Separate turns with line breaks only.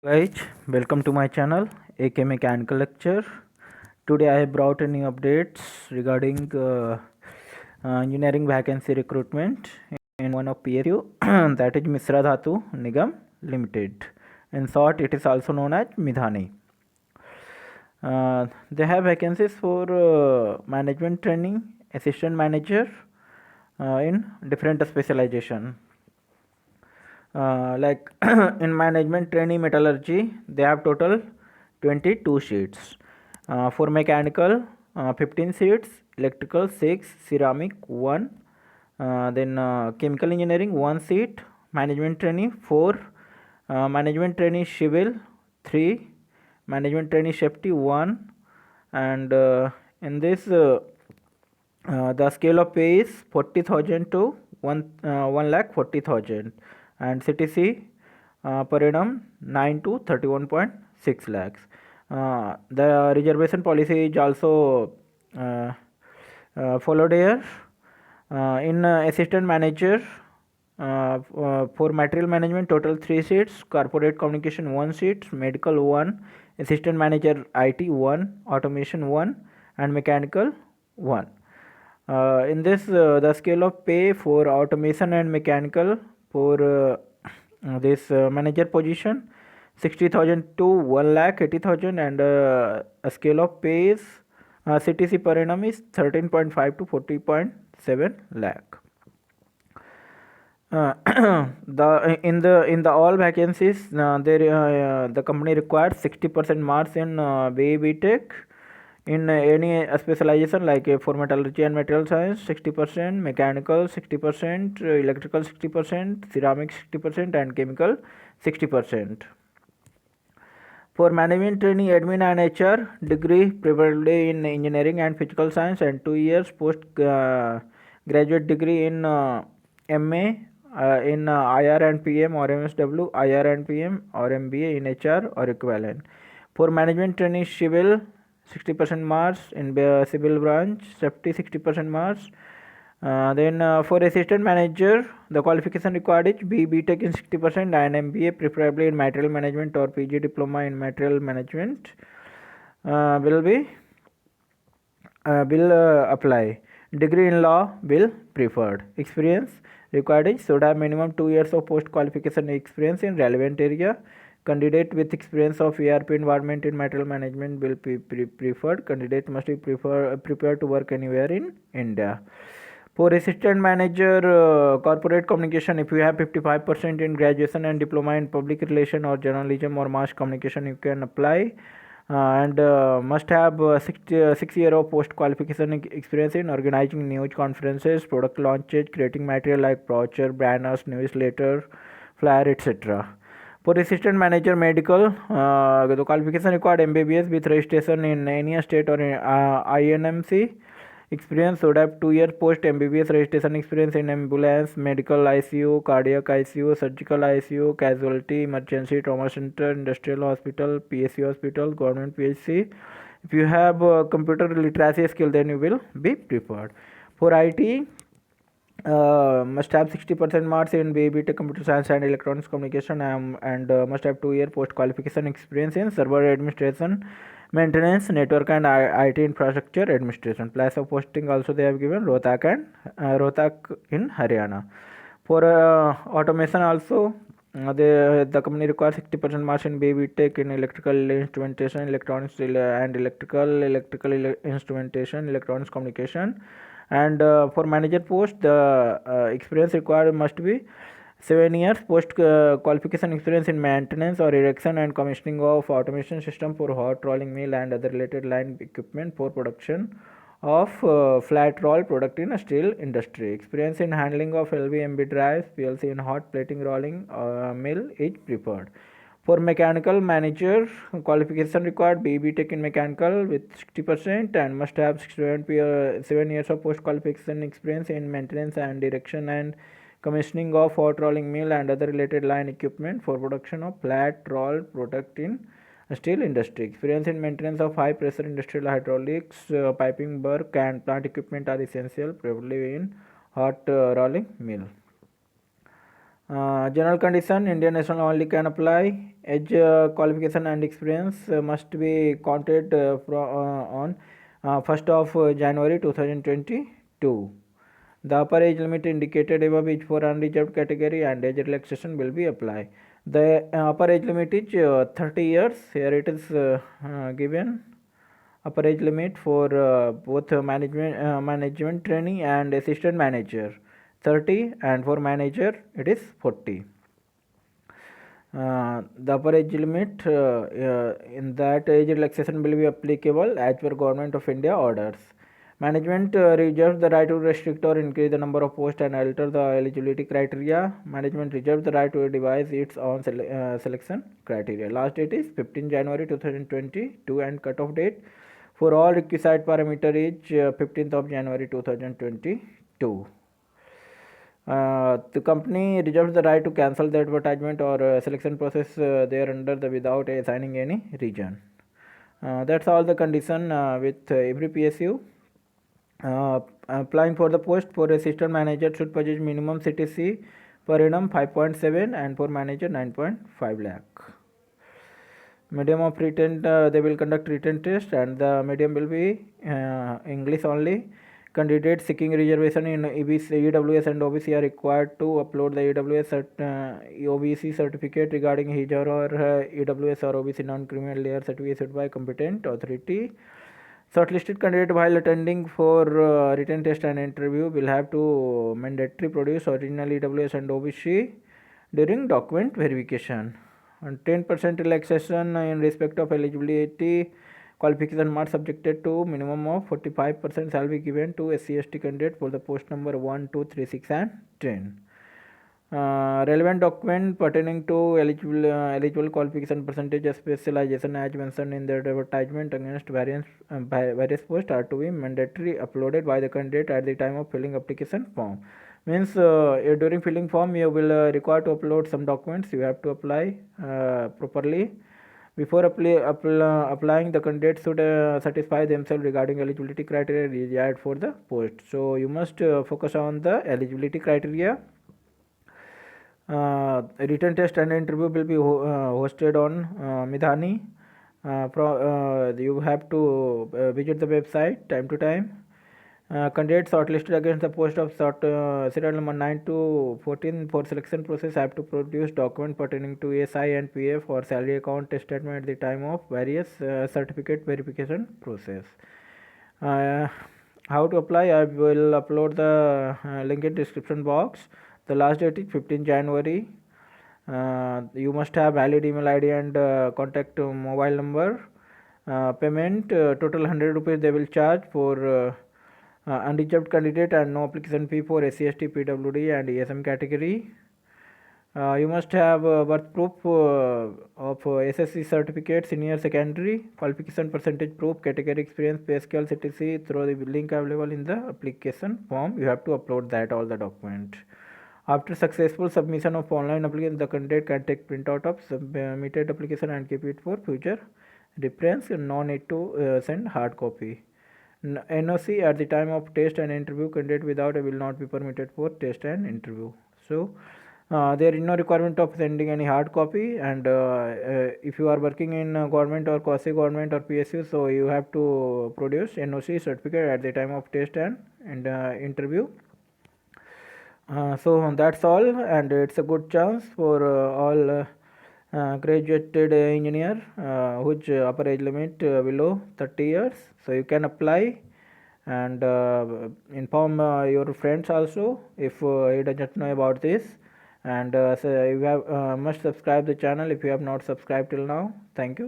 Guys, welcome to my channel AK Mechanical Lecture. Today I have brought a new updates regarding engineering vacancy recruitment in one of PSU that is Misra Dhatu Nigam Limited. In short, it is also known as Midhani. They have vacancies for management training, assistant manager in different specialization. Like in management training metallurgy, they have total 22 seats. For mechanical, 15 seats, electrical 6, ceramic 1, then chemical engineering 1 seat, management training 4, management training civil 3, management training safety 1, and in this the scale of pay is 40,000 to 1 lakh 40,000, and CTC per annum 9 to 31.6 lakhs. The reservation policy is also followed here. In assistant manager, for material management, total 3 seats, corporate communication 1 seat, medical 1, assistant manager IT 1, automation 1, and mechanical 1. In this, the scale of pay for automation and mechanical for this manager position 60,000 to 1 lakh 80,000, and a scale of pay is CTC per annum is 13.5 to 40.7 lakh. In the all vacancies, the company requires 60% marks in BE Tech. In any specialization like for metallurgy and material science 60%, mechanical 60%, electrical 60%, ceramic 60%, and chemical 60%. For management training, admin and HR degree, preferably in engineering and physical science, and 2 years post graduate degree in MA in IR and PM or MSW, IR and PM, or MBA in HR or equivalent. For management training, civil 60% marks, in civil branch safety 60% marks. Then for assistant manager, the qualification required is BE Tech in 60% and MBA preferably in material management or PG diploma in material management will apply. Degree in law will preferred. Experience required is should have minimum 2 years of post qualification experience in relevant area. Candidate with experience of ERP environment in material management will be preferred. Candidate must be prepared to work anywhere in India. For assistant manager corporate communication, if you have 55% in graduation and diploma in public relation or journalism or mass communication, you can apply. And must have 6 year of post qualification experience in organizing news conferences, product launches, creating material like brochure, banners, newsletter, flyer, etc. For assistant manager medical, the qualification required MBBS with registration in any state or INMC. Experience should have 2 years post MBBS registration experience in ambulance, medical ICU, cardiac ICU, surgical ICU, casualty, emergency, trauma center, industrial hospital, PSC hospital, government PHC. If you have computer literacy skill, then you will be preferred. For IT, must have 60% marks in BE Tech computer science and electronics communication, and must have 2 year post qualification experience in server administration, maintenance, network, and IT infrastructure administration. Place of posting also they have given Rohtak in Haryana. For automation also, the company requires 60% marks in BE Tech in electrical instrumentation, electronics and electrical instrumentation, electronics communication. And for manager post, the experience required must be 7 years post qualification experience in maintenance or erection and commissioning of automation system for hot rolling mill and other related line equipment for production of flat roll product in a steel industry. Experience in handling of LV/MV drives, PLC in hot plating rolling mill is preferred. For mechanical manager, qualification required BE Tech in mechanical with 60% and must have 7 years of post qualification experience in maintenance and erection and commissioning of hot rolling mill and other related line equipment for production of flat roll product in steel industry. Experience in maintenance of high pressure industrial hydraulics, piping work, and plant equipment are essential, preferably in hot rolling mill. General condition, Indian national only can apply. Age, qualification and experience must be counted on 1st of January 2022. The upper age limit indicated above is for unreserved category and age relaxation will be applied. The upper age limit is 30 years. Here it is given. Upper age limit for both management trainee and assistant manager 30, and for manager it is 40. The upper age limit in that age relaxation will be applicable as per Government of India orders. Management reserves the right to restrict or increase the number of posts and alter the eligibility criteria. Management reserves the right to devise its own selection criteria. Last date is 15 January 2022 and cutoff date for all requisite parameter is 15th of January 2022. The company reserves the right to cancel the advertisement or selection process there under the without assigning any reason. That's all the condition with every PSU. Applying for the post for assistant manager should possess minimum CTC per annum 5.7 and for manager 9.5 lakh. Medium of written, they will conduct written test and the medium will be English only. Candidates seeking reservation in EWS and OBC are required to upload the OBC certificate regarding his or her EWS or OBC non-criminal layer certificate issued by competent authority. Shortlisted candidate while attending for written test and interview will have to mandatory produce original EWS and OBC during document verification. And 10% relaxation in respect of eligibility qualification marks subjected to minimum of 45% shall be given to SC/ST candidate for the post number 1, 2, 3, 6 and 10. Relevant document pertaining to eligible qualification percentage specialization as mentioned in the advertisement against various posts are to be mandatory uploaded by the candidate at the time of filling application form. Means during filling form you will require to upload some documents. You have to apply properly. Before applying, the candidate should satisfy themselves regarding eligibility criteria required for the post. So you must focus on the eligibility criteria. Written test and interview will be hosted on Midhani. You have to visit the website time to time. Candidates shortlisted against the post of serial number 9 to 14 for selection process have to produce document pertaining to SI and PF or salary account statement at the time of various certificate verification process. How to apply? I will upload the link in description box. The last date is 15 January. You must have valid email ID and contact mobile number. Payment total 100 rupees they will charge for unreserved candidate and no application fee for SC/ST, PWD and ESM category. You must have birth proof of SSC certificate, senior secondary, qualification percentage proof, category experience, pay scale, CTC through the link available in the application form. You have to upload that all the documents. After successful submission of online application, the candidate can take printout of submitted application and keep it for future reference. No need to send hard copy. NOC at the time of test and interview, candidate without will not be permitted for test and interview. So there is no requirement of sending any hard copy, and if you are working in government or quasi government or PSU, so you have to produce NOC certificate at the time of test and interview. So that's all, and it's a good chance for all graduated engineer which upper age limit below 30 years. So you can apply and inform your friends also if you doesn't know about this. And so you have must subscribe the channel if you have not subscribed till now. Thank you.